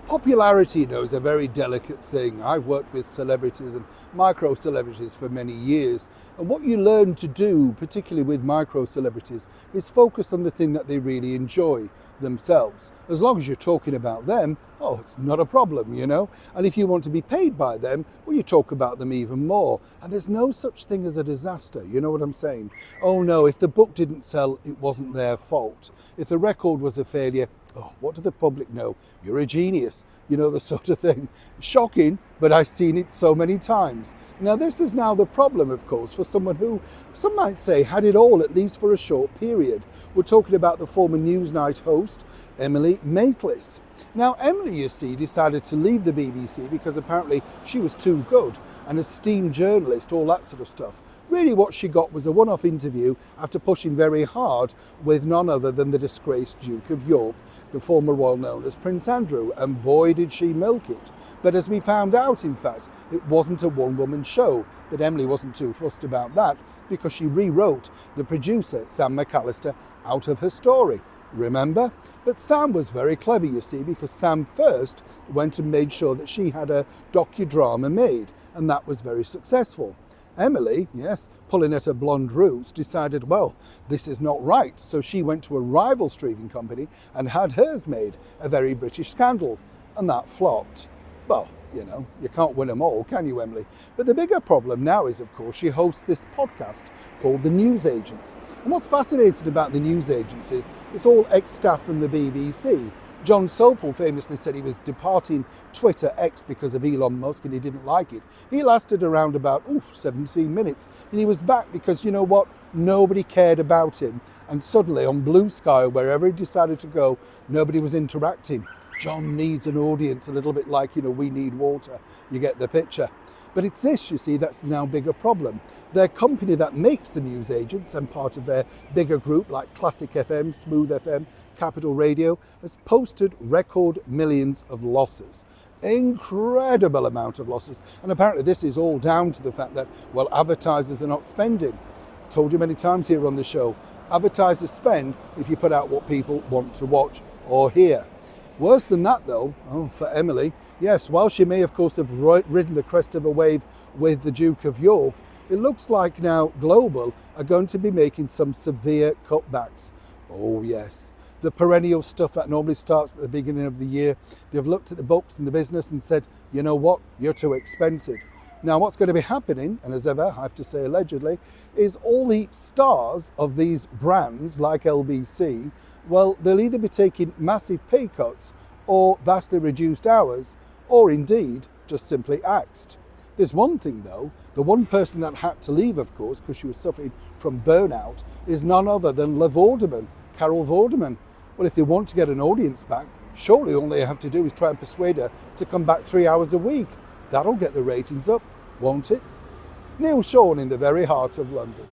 Popularity, is a very delicate thing. I've worked with celebrities and micro celebrities for many years. And what you learn to do, particularly with micro celebrities, is focus on the thing that they really enjoy themselves. As long as you're talking about them, it's not a problem, And if you want to be paid by them, well, you talk about them even more. And there's no such thing as a disaster, you know what I'm saying? Oh no, if the book didn't sell, it wasn't their fault. If the record was a failure, what do the public know? You're a genius, the sort of thing. Shocking, but I've seen it so many times. Now, this is now the problem, of course, for someone who, some might say, had it all, at least for a short period. We're talking about the former Newsnight host, Emily Maitlis. Now, Emily, you see, decided to leave the BBC because apparently she was too good, an esteemed journalist, all that sort of stuff. Really what she got was a one-off interview after pushing very hard with none other than the disgraced Duke of York, the former royal known as Prince Andrew, and boy did she milk it. But as we found out, in fact, it wasn't a one-woman show, but Emily wasn't too fussed about that because she rewrote the producer, Sam McAllister, out of her story. Remember? But Sam was very clever, you see, because Sam first went and made sure that she had a docudrama made, and that was very successful. Emily, yes, pulling at her blonde roots, decided, well, this is not right. So she went to a rival streaming company and had hers made, A Very British Scandal, and that flopped. Well, you can't win them all, can you, Emily? But the bigger problem now is, of course, she hosts this podcast called The News Agents. And what's fascinating about The News Agents is it's all ex-staff from the BBC. John Sopel famously said he was departing Twitter X because of Elon Musk and he didn't like it. He lasted around about 17 minutes and he was back because, you know what, nobody cared about him. And suddenly on Blue Sky or wherever he decided to go, nobody was interacting. John needs an audience, a little bit like, we need water. You get the picture. But it's this, you see, that's the now bigger problem. Their company that makes the news agents and part of their bigger group like Classic FM, Smooth FM, Capital Radio, has posted record millions of losses. Incredible amount of losses. And apparently this is all down to the fact that, advertisers are not spending. I've told you many times here on the show, advertisers spend if you put out what people want to watch or hear. Worse than that though, for Emily, yes, while she may of course have ridden the crest of a wave with the Duke of York, it looks like now Global are going to be making some severe cutbacks. Oh yes, the perennial stuff that normally starts at the beginning of the year, they've looked at the books and the business and said, you know what, you're too expensive. Now what's going to be happening, and as ever I have to say allegedly, is all the stars of these brands like LBC, they'll either be taking massive pay cuts or vastly reduced hours, or indeed just simply axed. There's one thing though, the one person that had to leave, of course, because she was suffering from burnout, is none other than Carol Vorderman. Well, if they want to get an audience back, surely all they have to do is try and persuade her to come back 3 hours a week. That'll get the ratings up, won't it? Neil Sean in the very heart of London.